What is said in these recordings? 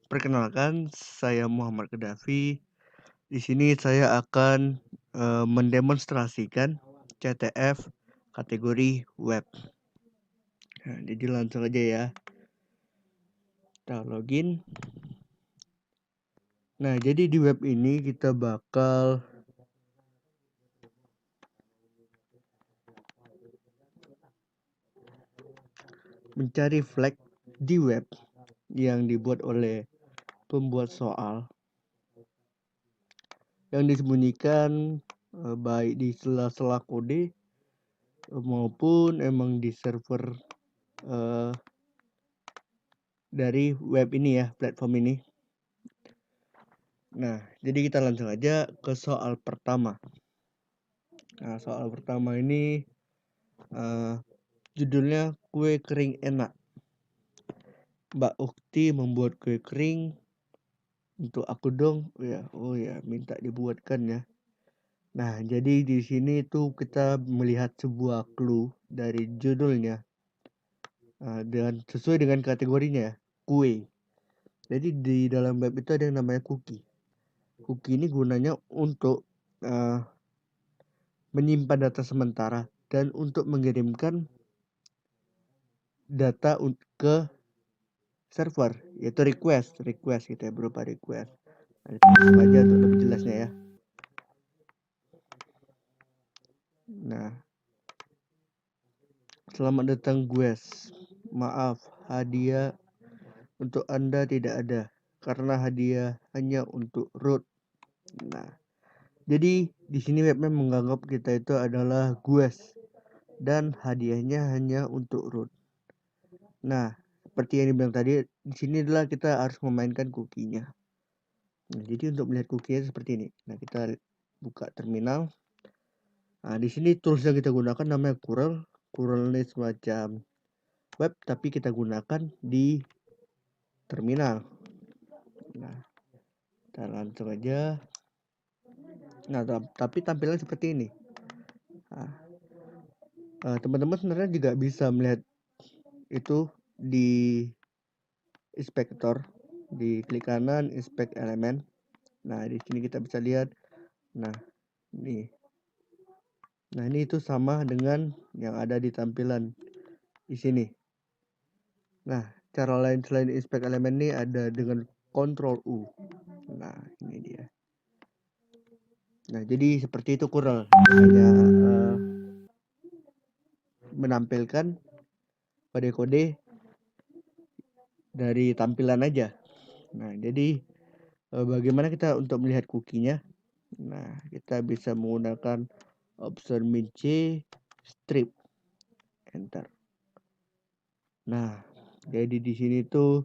Perkenalkan, saya Muhammad Gaddafi. Di sini saya akan mendemonstrasikan CTF kategori web. Nah, jadi langsung aja ya. Kita login. Nah, jadi di web ini kita bakal mencari flag di web yang dibuat oleh pembuat soal yang disembunyikan baik di sela-sela kode maupun emang di server dari web ini ya, platform ini. Nah, jadi kita langsung aja ke soal pertama. Nah, soal pertama ini judulnya kue kering enak. Mbak Ukti membuat kue kering untuk aku dong. Oh ya, minta dibuatkan ya. Nah, jadi di sini tuh kita melihat sebuah clue dari judulnya. Dan sesuai dengan kategorinya, kue. Jadi di dalam web itu ada yang namanya cookie. Cookie ini gunanya untuk menyimpan data sementara dan untuk mengirimkan data ke server, yaitu request gitu ya, berupa request. Nah, aja untuk lebih jelasnya ya. Nah, selamat datang guys. Maaf, hadiah untuk Anda tidak ada karena hadiah hanya untuk root. Nah, jadi di sini webnya menganggap kita itu adalah guys dan hadiahnya hanya untuk root. Nah, seperti yang dibilang tadi, di sini adalah kita harus memainkan cookie-nya. Nah, jadi untuk melihat cookie-nya seperti ini. Nah, kita buka terminal. Nah, di sini tools yang kita gunakan namanya Curl. Curl ini semacam web, tapi kita gunakan di terminal. Nah, kita langsung aja. Nah, tapi tampilan seperti ini. Nah, teman-teman sebenarnya juga bisa melihat itu di inspektor, di klik kanan inspect elemen. Nah, di sini kita bisa lihat. Nah, ini itu sama dengan yang ada di tampilan di sini. Nah, cara lain selain inspect elemen ini ada dengan Ctrl U. Nah, ini dia. Nah, jadi seperti itu Curl. Hanya menampilkan kode-kode dari tampilan aja. Nah, jadi bagaimana kita untuk melihat cookie-nya? Nah, kita bisa menggunakan option min C strip enter. Nah, jadi di sini tuh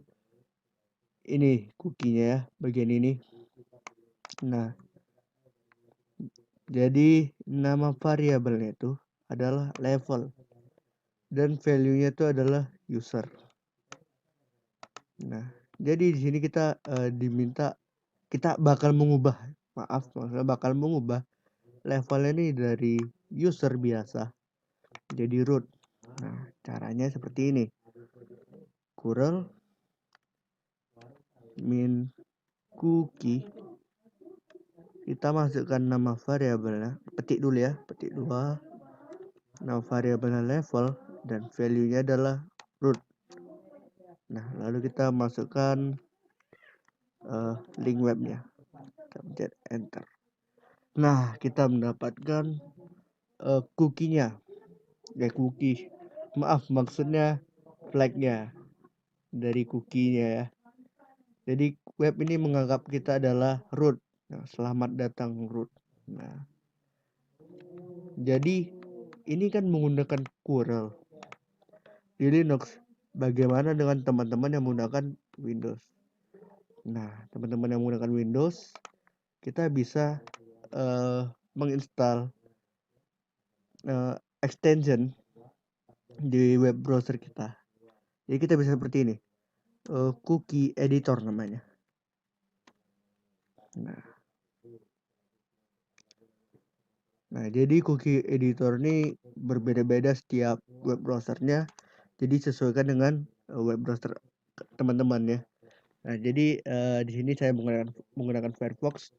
ini cookie-nya ya, bagian ini. Nah, jadi nama variabelnya itu adalah level dan value-nya itu adalah user. Nah, jadi di sini kita diminta kita bakal mengubah levelnya ini dari user biasa jadi root. Nah, caranya seperti ini. Curl min cookie, kita masukkan nama variabelnya, petik dulu ya, petik 2, nama variabelnya level dan value-nya adalah root. Nah, lalu kita masukkan link webnya, kita pencet enter. Nah, kita mendapatkan cookie-nya, maksudnya flag-nya dari cookie-nya ya. Jadi web ini menganggap kita adalah root. Nah, selamat datang root. Nah, jadi ini kan menggunakan curl di Linux. Bagaimana dengan teman-teman yang menggunakan Windows? Nah, teman-teman yang menggunakan Windows, kita bisa menginstal extension di web browser kita. Jadi kita bisa seperti ini, cookie editor namanya. Nah, jadi cookie editor ini berbeda-beda setiap web browsernya. Jadi sesuaikan dengan web browser teman-teman ya. Nah, jadi di sini saya menggunakan Firefox.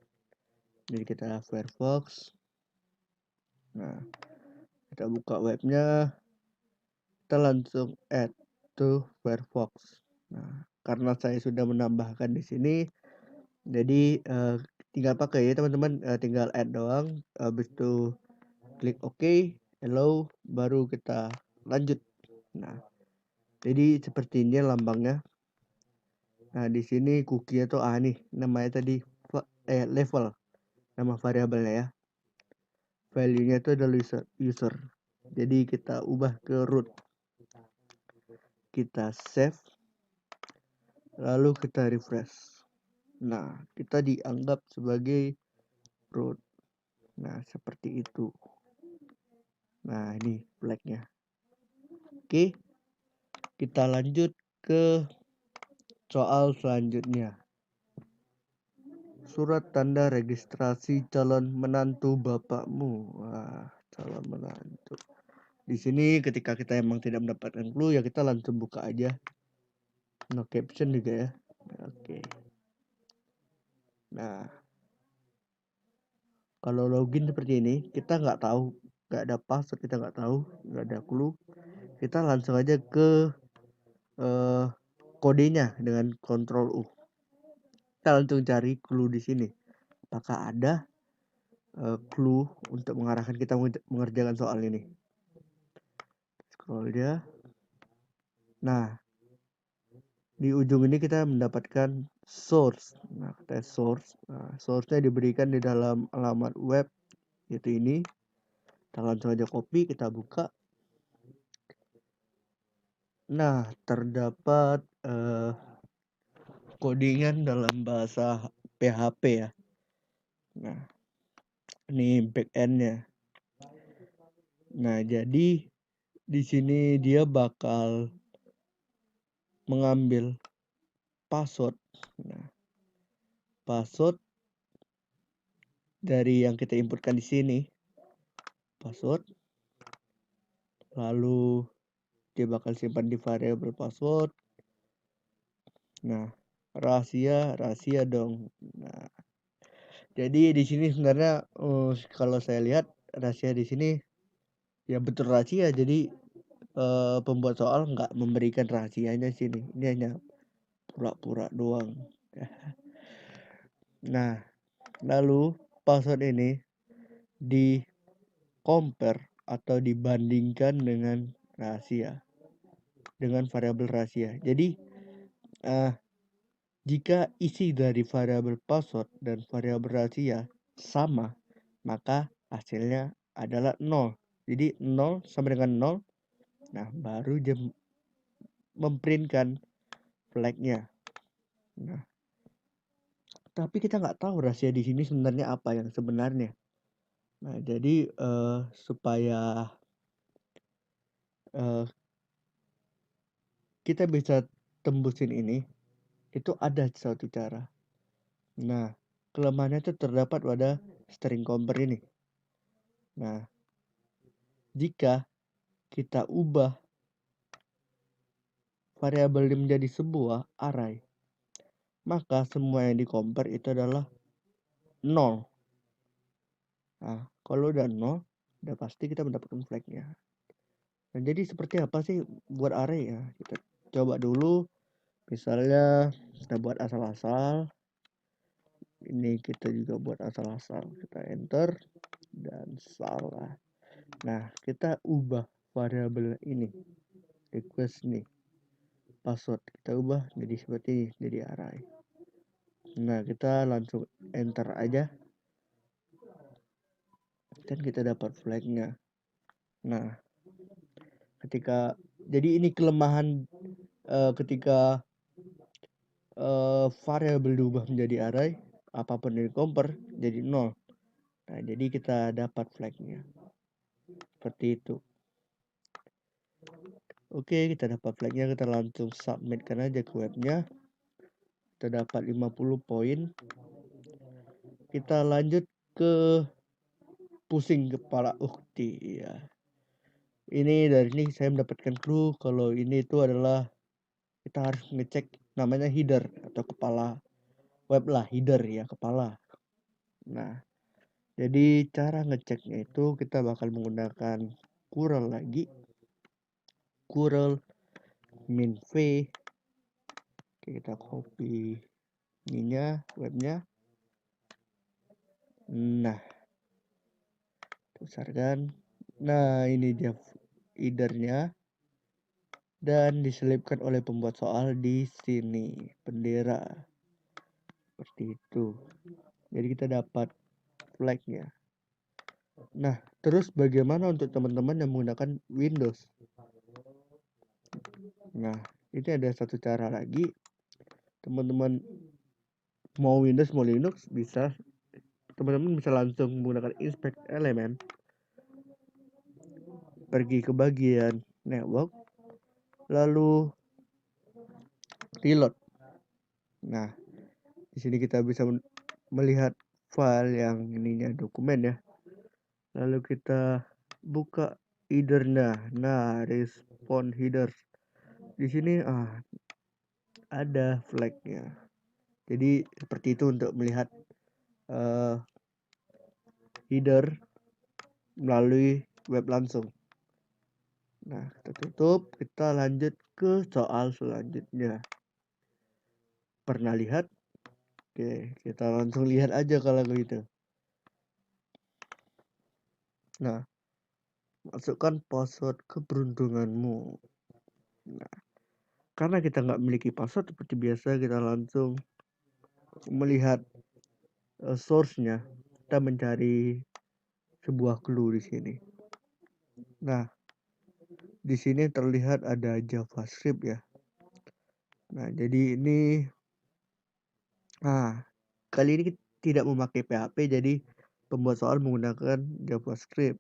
Jadi kita Firefox. Nah, kita buka webnya, kita langsung add to Firefox. Nah, karena saya sudah menambahkan di sini, jadi tinggal pakai ya teman-teman, tinggal add doang. Habis itu klik OK, hello, baru kita lanjut. Nah, jadi seperti ini lambangnya. Nah, di sini cookie itu nih namanya tadi level, nama variabelnya ya. Value-nya itu adalah user. Jadi kita ubah ke root. Kita save, lalu kita refresh. Nah, kita dianggap sebagai root. Nah, seperti itu. Nah, ini flagnya. Oke, kita lanjut ke soal selanjutnya. Surat tanda registrasi calon menantu bapakmu. Wah, calon menantu. Di sini ketika kita emang tidak mendapatkan clue ya kita langsung buka aja. No caption juga ya. Oke. Nah, kalau login seperti ini, kita nggak tahu, nggak ada password, kita nggak tahu, nggak ada clue. Kita langsung aja ke kodenya dengan Ctrl U. Kita langsung cari clue di sini. Apakah ada clue untuk mengarahkan kita mengerjakan soal ini? Scroll dia. Nah, di ujung ini kita mendapatkan source. Nah, kita source. Nah, source-nya diberikan di dalam alamat web, yaitu ini. Kita langsung aja copy, kita buka. Nah, terdapat codingan dalam bahasa PHP ya. Nah, ini backend-nya. Nah, jadi di sini dia bakal mengambil password. Nah, password dari yang kita inputkan di sini. Password. Lalu dia bakal simpan di variabel password. Nah, rahasia dong. Nah, jadi di sini sebenarnya kalau saya lihat rahasia di sini ya betul rahasia. Jadi pembuat soal nggak memberikan rahasianya sini. Ini hanya pura-pura doang. Nah, lalu password ini di compare atau dibandingkan dengan rahasia, dengan variabel rahasia. Jadi jika isi dari variabel password dan variabel rahasia sama, maka hasilnya adalah 0. Jadi 0 sama dengan 0. Nah, baru dia memprintkan flagnya. Nah, tapi kita nggak tahu rahasia di sini sebenarnya apa yang sebenarnya. Nah, jadi supaya kita bisa tembusin ini, itu ada satu cara. Nah, kelemahannya itu terdapat pada string compare ini. Nah, jika kita ubah variabel ini menjadi sebuah array, maka semua yang di compare itu adalah 0. Nah, kalau udah 0, udah pasti kita mendapatkan flagnya. Nah, jadi seperti apa sih buat array ya? Kita coba dulu. Misalnya kita buat asal-asal. Ini kita juga buat asal-asal. Kita enter dan salah. Nah, kita ubah variabel ini. Request nih. Password kita ubah jadi seperti ini, jadi array. Nah, kita langsung enter aja. Dan kita dapat flagnya. Nah, jadi ini kelemahan ketika variabel diubah menjadi array, apapun yang compare jadi 0. Nah, jadi kita dapat flagnya seperti itu. Oke, kita dapat flagnya, kita langsung submitkan aja ke webnya. Kita dapat 50 poin. Kita lanjut ke pusing kepala ukti ya. Ini dari ini saya mendapatkan clue kalau ini itu adalah kita harus ngecek namanya header atau kepala web lah, header ya, kepala. Nah, jadi cara ngeceknya itu kita bakal menggunakan curl lagi, curl min v. Oke, kita copy ininya, webnya. Nah, besarkan. Nah, ini dia headernya, dan diselipkan oleh pembuat soal di sini, bendera. Seperti itu. Jadi kita dapat flagnya. Nah, terus bagaimana untuk teman-teman yang menggunakan Windows? Nah, ini ada satu cara lagi. Teman-teman mau Windows mau Linux bisa. Teman-teman bisa langsung menggunakan inspect element. Pergi ke bagian network, lalu reload. Nah, di sini kita bisa melihat file yang ininya dokumen ya. Lalu kita buka headernya. Nah, respond header. Di sini ada flagnya. Jadi seperti itu untuk melihat header melalui web langsung. Nah, kita tutup, kita lanjut ke soal selanjutnya. Pernah lihat? Oke, kita langsung lihat aja kalau gitu. Nah, masukkan password keberuntunganmu. Nah, karena kita nggak memiliki password seperti biasa, kita langsung melihat source-nya. Kita mencari sebuah clue di sini. Nah, di sini terlihat ada JavaScript ya. Nah, jadi ini kali ini tidak memakai PHP, jadi pembuat soal menggunakan JavaScript.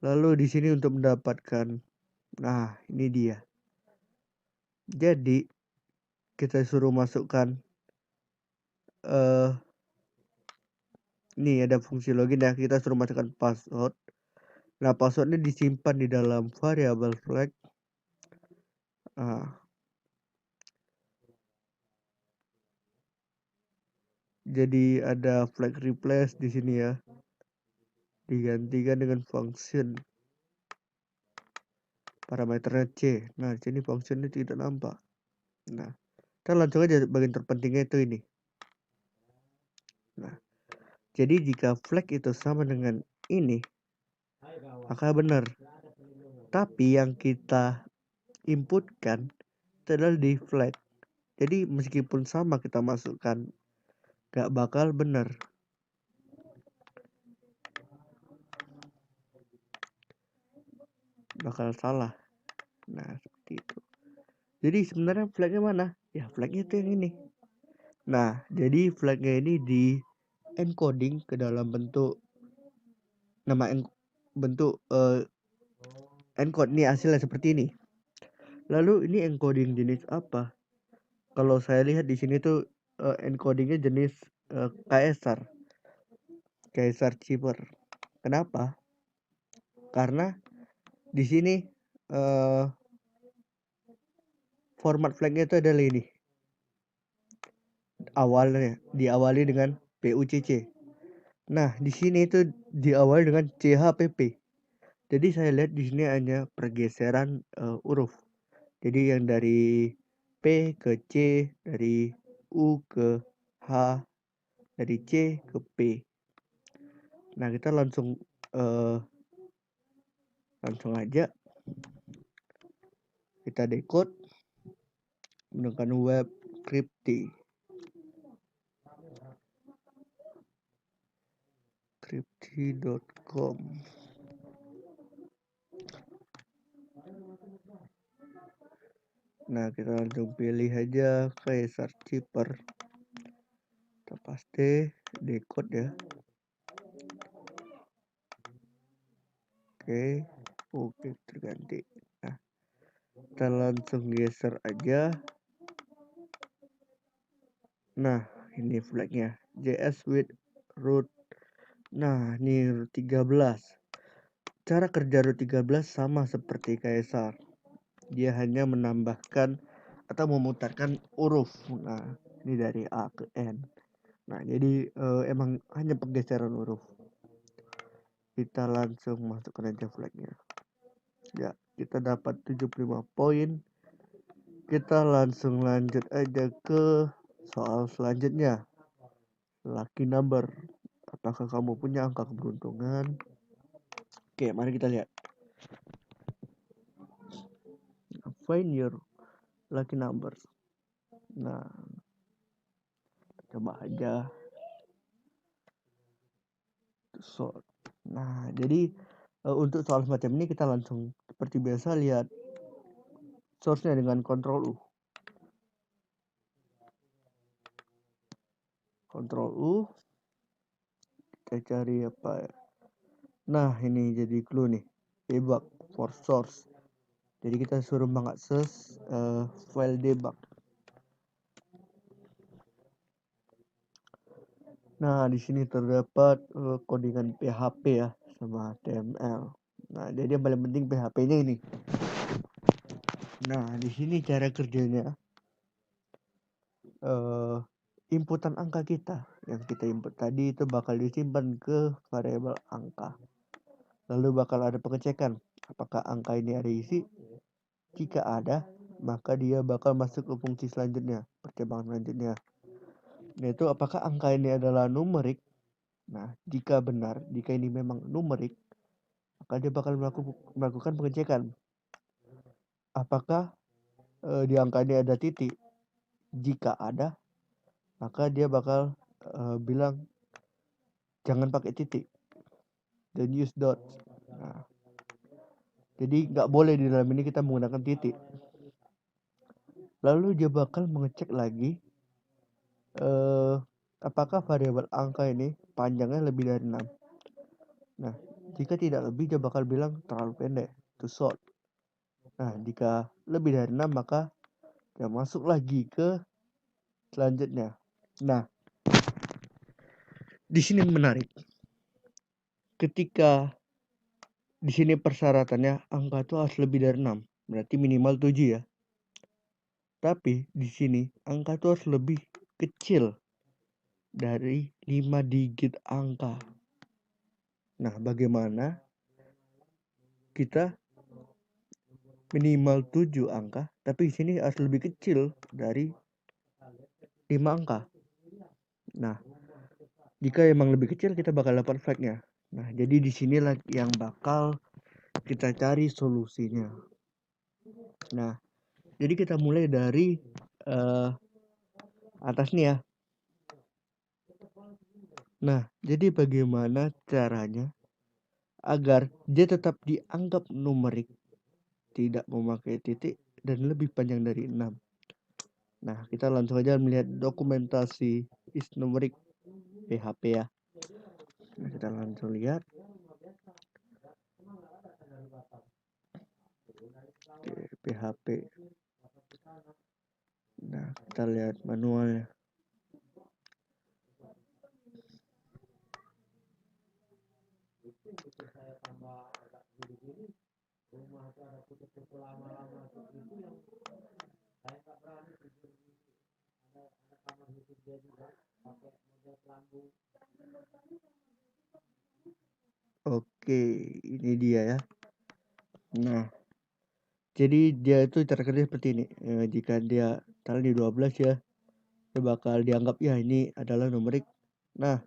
Lalu di sini untuk mendapatkan, ini dia. Jadi kita suruh masukkan ini ada fungsi login ya, kita suruh masukkan password. Nah, passwordnya disimpan di dalam variabel flag. Jadi ada flag replace di sini ya, digantikan dengan function parameternya C. Nah, di sini functionnya tidak nampak. Nah, kita langsung aja bagian terpentingnya itu ini. Nah, jadi jika flag itu sama dengan ini, maka benar. Tapi yang kita inputkan itu adalah di flag. Jadi meskipun sama kita masukkan, gak bakal benar. Bakal salah. Nah, seperti itu. Jadi sebenarnya flagnya mana? Ya, flagnya itu yang ini. Nah, jadi flagnya ini di encoding ke dalam bentuk bentuk encode. Ini hasilnya seperti ini. Lalu ini encoding jenis apa? Kalau saya lihat di sini tuh encodingnya jenis Caesar Cheeper. Kenapa? Karena di sini format flagnya itu adalah ini. Awalnya diawali dengan PUCC. Nah, di sini itu diawali dengan CHPP. Jadi saya lihat di sini hanya pergeseran huruf. Jadi yang dari P ke C, dari U ke H, dari C ke P. Nah, kita langsung aja kita decode menggunakan web crypti.com. Nah, kita langsung pilih aja Caesar Cheeper. Kita paste decode ya. Oke, terganti. Nah, kita langsung geser aja. Nah, ini flagnya JS with root. Nah, ini root 13. Cara kerja root 13 sama seperti Caesar. Dia hanya menambahkan atau memutarkan huruf. Nah, ini dari A ke N. Nah, jadi emang hanya pergeseran huruf. Kita langsung masukkan aja flagnya. Ya, kita dapat 75 poin. Kita langsung lanjut aja ke soal selanjutnya. Lucky number. Apakah kamu punya angka keberuntungan? Oke, mari kita lihat. Find your lucky numbers. Nah, coba aja. Nah, jadi untuk soal semacam ini kita langsung seperti biasa lihat source-nya dengan Ctrl U. Ctrl U. Kita cari apa ya? Nah, ini jadi clue nih. Debug for source. Jadi kita suruh mengakses file debug. Nah, di sini terdapat codingan PHP ya sama HTML. Nah, jadi yang paling penting PHP-nya ini. Nah, di sini cara kerjanya inputan angka kita yang kita input tadi itu bakal disimpan ke variabel angka. Lalu bakal ada pengecekan apakah angka ini ada isi. Jika ada, maka dia bakal masuk ke fungsi selanjutnya, percobaan selanjutnya, yaitu apakah angka ini adalah numerik. Nah, jika benar, jika ini memang numerik, maka dia bakal melakukan pengecekan apakah di angka ini ada titik. Jika ada, maka dia bakal bilang jangan pakai titik, don't use dot. Nah, jadi nggak boleh di dalam ini kita menggunakan titik. Lalu dia bakal mengecek lagi apakah variabel angka ini panjangnya lebih dari 6. Nah, jika tidak lebih, dia bakal bilang terlalu pendek, too short. Nah, jika lebih dari 6, maka dia masuk lagi ke selanjutnya. Nah, di sini menarik. Ketika di sini persyaratannya angka itu harus lebih dari 6, berarti minimal 7 ya. Tapi di sini angka itu harus lebih kecil dari 5 digit angka. Nah, bagaimana kita minimal 7 angka, tapi di sini harus lebih kecil dari 5 angka. Nah, jika emang lebih kecil kita bakal dapat flag-nya. Nah, jadi di sinilah yang bakal kita cari solusinya. Nah, jadi kita mulai dari atas nih ya. Nah, jadi bagaimana caranya agar dia tetap dianggap numerik, tidak memakai titik, dan lebih panjang dari 6. Nah, kita langsung aja melihat dokumentasi is numerik PHP ya. Nah, kita langsung lihat. Oke, PHP. Nah, kita lihat manualnya. Oke, ini dia ya. Nah, jadi dia itu cara kerja seperti ini. Jika dia taruh di 12 ya, dia bakal dianggap ya ini adalah numerik. Nah,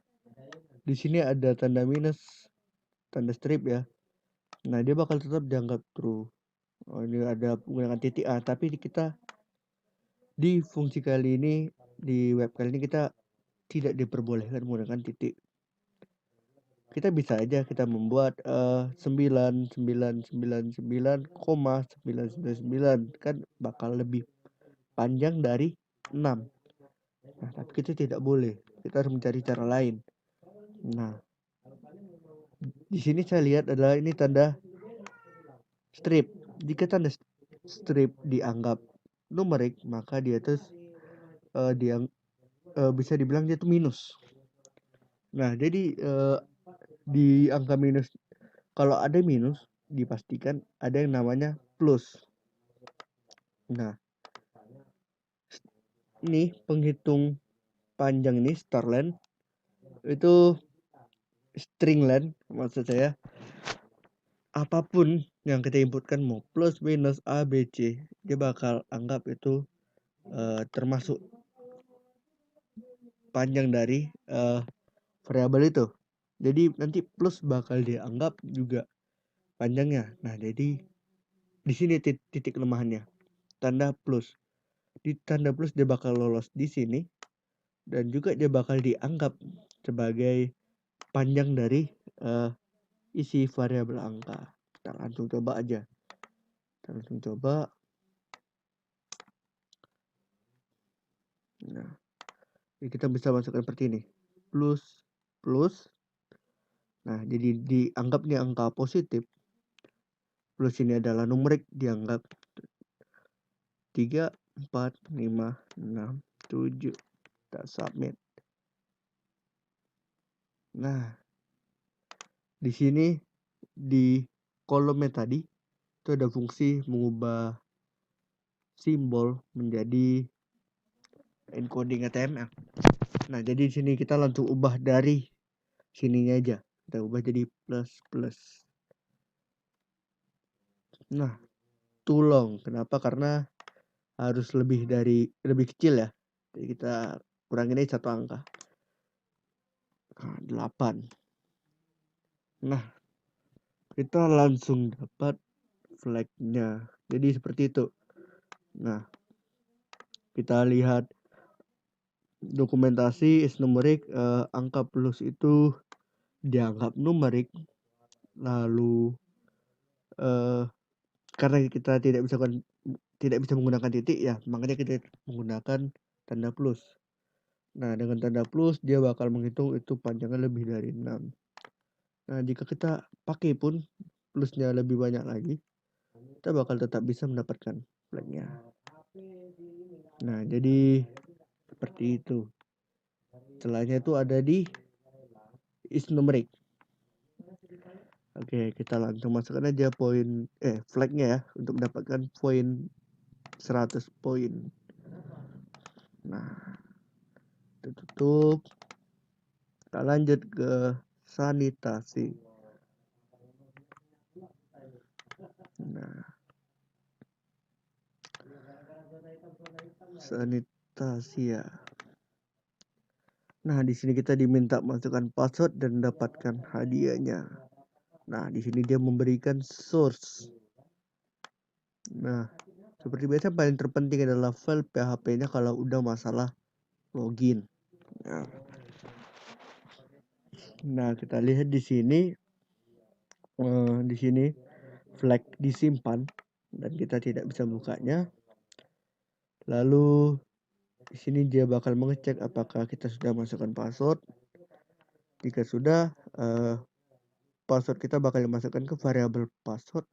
di sini ada tanda minus, tanda strip ya. Nah, dia bakal tetap dianggap true. Oh, ini ada menggunakan titik A, tapi kita di fungsi kali ini, di web kali ini kita tidak diperbolehkan menggunakan titik. Kita bisa aja kita membuat 999,999 kan bakal lebih panjang dari 6. Nah, tapi kita tidak boleh. Kita harus mencari cara lain. Nah, di sini saya lihat adalah ini tanda strip. Jika tanda strip dianggap numerik, maka dia terus bisa dibilang dia itu minus. Nah, jadi di angka minus, kalau ada minus dipastikan ada yang namanya plus. Nah, ini penghitung panjang ini starlen itu stringlen maksud saya, apapun yang kita inputkan mau plus minus a b c dia bakal anggap itu termasuk panjang dari variabel itu. Jadi nanti plus bakal dianggap juga panjangnya. Nah, jadi di sini titik kelemahannya. Tanda plus. Di tanda plus dia bakal lolos di sini dan juga dia bakal dianggap sebagai panjang dari isi variabel angka. Kita langsung coba aja. Kita langsung coba. Nah, kita bisa masukkan seperti ini. Plus plus. Nah, jadi dianggapnya angka positif. Plus ini adalah numerik dianggap 3, 4, 5, 6, 7. Kita submit. Nah, di sini di kolomnya tadi itu ada fungsi mengubah simbol menjadi encoding HTML. Nah, jadi di sini kita langsung ubah dari sininya aja. Kita ubah jadi plus plus. Nah, too long. Kenapa? Karena harus lebih kecil ya. Jadi kita kurangin aja satu angka. 8. Nah, kita langsung dapat flag-nya. Jadi seperti itu. Nah, kita lihat dokumentasi is numerik, angka plus itu dianggap numerik. Lalu karena kita tidak bisa menggunakan titik ya, makanya kita menggunakan tanda plus. Nah, dengan tanda plus dia bakal menghitung itu panjangnya lebih dari 6. Nah, jika kita pakai pun plusnya lebih banyak lagi, kita bakal tetap bisa mendapatkan flagnya. Nah, jadi seperti itu. Celahnya itu ada di is numerik. Oke, kita langsung masukkan aja poin flagnya ya untuk mendapatkan poin 100 poin. Nah, kita tutup. Kita lanjut ke sanitasi. Nah, sanitasi ya. Nah, di sini kita diminta masukkan password dan dapatkan hadiahnya. Nah, di sini dia memberikan source. Nah, seperti biasa paling terpenting adalah file PHP-nya kalau udah masalah login. Nah, kita lihat di sini flag disimpan dan kita tidak bisa bukanya. Lalu di sini dia bakal mengecek apakah kita sudah masukkan password. Jika sudah, password kita bakal dimasukkan ke variabel password.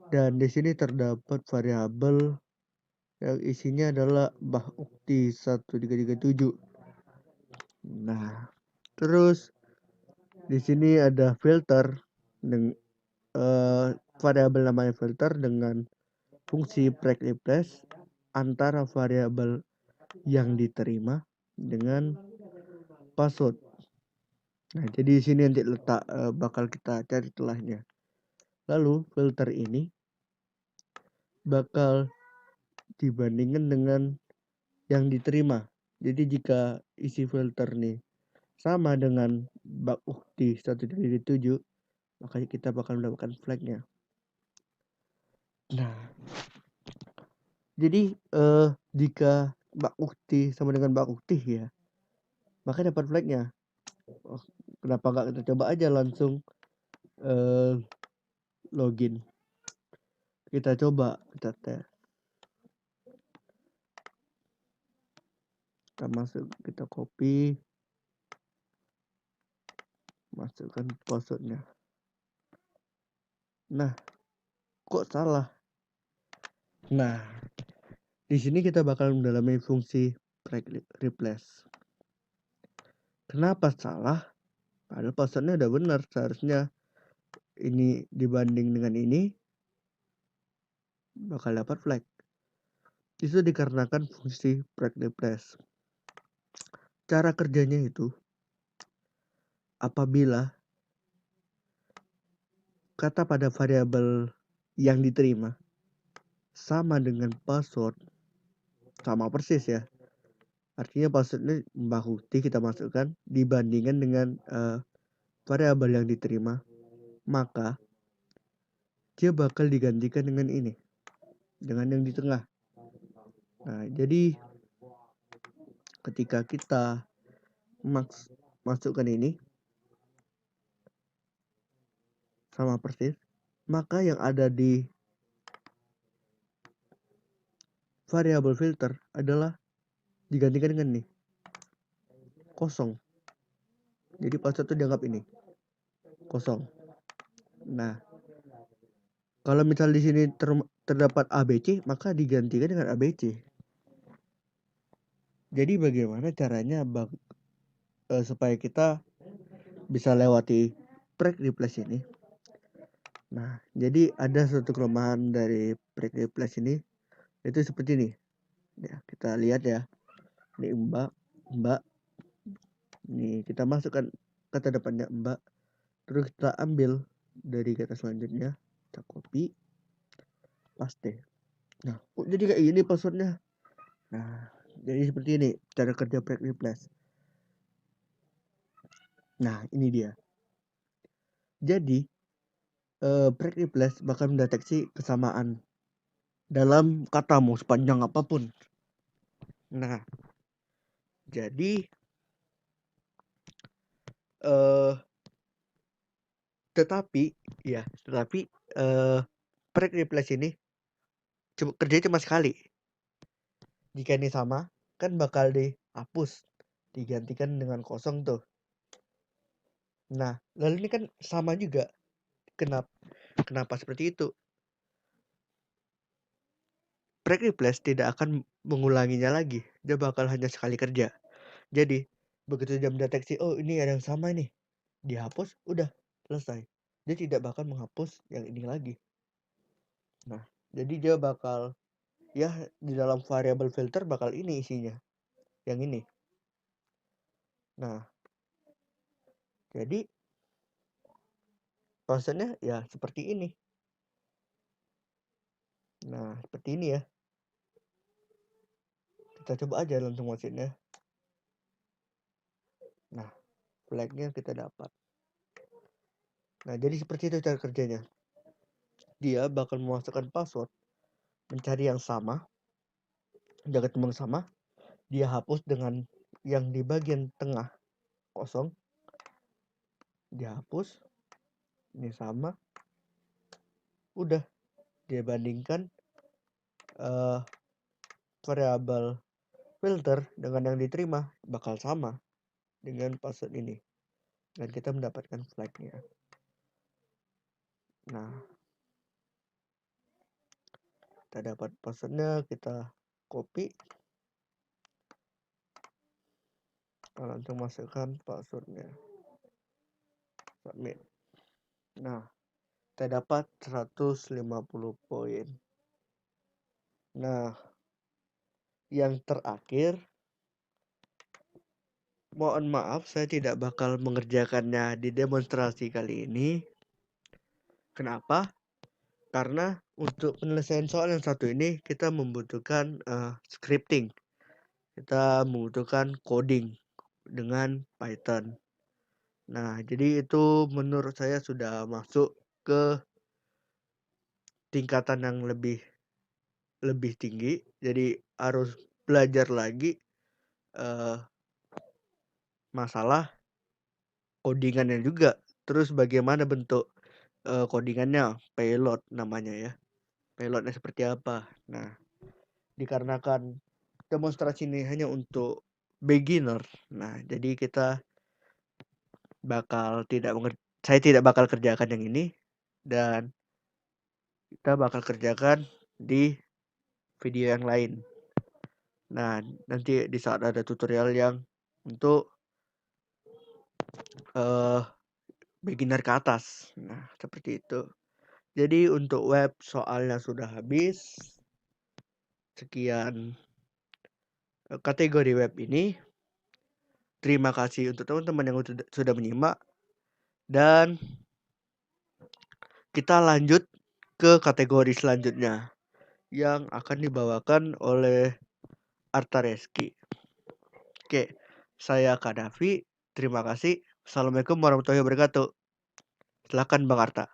Dan di sini terdapat variabel yang isinya adalah bakukti 1337. Nah, terus di sini ada filter dengan variabel namanya filter dengan fungsi break replace antara variabel yang diterima dengan password. Nah, jadi di sini nanti letak bakal kita cari celahnya. Lalu filter ini bakal dibandingkan dengan yang diterima. Jadi jika isi filter nih sama dengan bakukti 1337, maka kita bakal mendapatkan flagnya. Nah, jadi jika bakukti sama dengan bakukti ya, maka dapat flagnya. Kenapa nggak kita coba aja langsung login? Kita coba, kita tes. Kita masuk, kita copy, masukkan passwordnya. Nah, kok salah? Nah, di sini kita bakal mendalami fungsi break replace. Kenapa salah? Padahal passwordnya udah benar, seharusnya ini dibanding dengan ini bakal dapat flag. Itu dikarenakan fungsi break replace. Cara kerjanya itu apabila kata pada variabel yang diterima sama dengan password, sama persis ya. Artinya passwordnya Mbak Huti kita masukkan dibandingkan dengan variabel yang diterima, maka dia bakal digantikan dengan ini, dengan yang di tengah. Nah, jadi ketika kita masukkan ini sama persis, maka yang ada di variabel filter adalah digantikan dengan nih kosong. Jadi password itu dianggap ini kosong. Nah, kalau misal di sini terdapat ABC, maka digantikan dengan ABC. Jadi bagaimana caranya supaya kita bisa lewati break replace ini? Nah, jadi ada suatu kelemahan dari break replace ini, itu seperti ini. Ya, kita lihat ya. Ini Mbak. Ini kita masukkan kata depannya Mbak. Terus kita ambil dari kata selanjutnya, kita copy, paste. Nah, kok jadi kayak gini passwordnya? Nah, jadi seperti ini cara kerja break replace. Nah, ini dia. Jadi break replace bakal mendeteksi kesamaan dalam katamu sepanjang apapun. Nah, jadi tetapi break replace ini kerjanya cuma sekali. Jika ini sama, kan bakal dihapus, digantikan dengan kosong tuh. Nah, lalu ini kan sama juga. Kenapa seperti itu? Break replace tidak akan mengulanginya lagi. Dia bakal hanya sekali kerja. Jadi, begitu dia mendeteksi, oh ini ada yang sama nih, dihapus, udah selesai. Dia tidak bakal menghapus yang ini lagi. Nah, jadi dia bakal ya di dalam variabel filter bakal ini isinya, yang ini. Nah, jadi prosesnya ya seperti ini. Nah, seperti ini ya. Kita coba aja langsung masukinnya. Nah, flagnya kita dapat. Nah, jadi seperti itu cara kerjanya. Dia bakal memasukkan password, mencari yang sama, dia ketemu yang sama, dia hapus dengan yang di bagian tengah kosong, dia hapus, ini sama, udah dia bandingkan variabel filter dengan yang diterima bakal sama dengan password ini, dan kita mendapatkan flagnya. Nah, kita dapat passwordnya, kita copy, kita langsung masukkan passwordnya, submit. Nah, kita dapat 150 poin. Nah, yang terakhir, mohon maaf saya tidak bakal mengerjakannya di demonstrasi kali ini. Kenapa? Karena untuk penyelesaian soal yang satu ini kita membutuhkan scripting. Kita membutuhkan coding dengan Python. Nah, jadi itu menurut saya sudah masuk ke tingkatan yang lebih tinggi. Jadi harus belajar lagi masalah codingannya juga. Terus bagaimana bentuk codingannya, payload namanya ya. Payloadnya seperti apa. Nah, dikarenakan demonstrasi ini hanya untuk beginner. Nah, jadi saya tidak bakal kerjakan yang ini, dan kita bakal kerjakan di video yang lain. Nah, nanti di saat ada tutorial yang untuk beginner ke atas. Nah, seperti itu. Jadi untuk web soalnya sudah habis. sekian kategori web ini. Terima kasih untuk teman-teman yang sudah menyimak, dan kita lanjut ke kategori selanjutnya yang akan dibawakan oleh Arta Reski. Oke, saya Kak Davi. Terima kasih. Assalamualaikum warahmatullahi wabarakatuh. Silakan Bang Arta.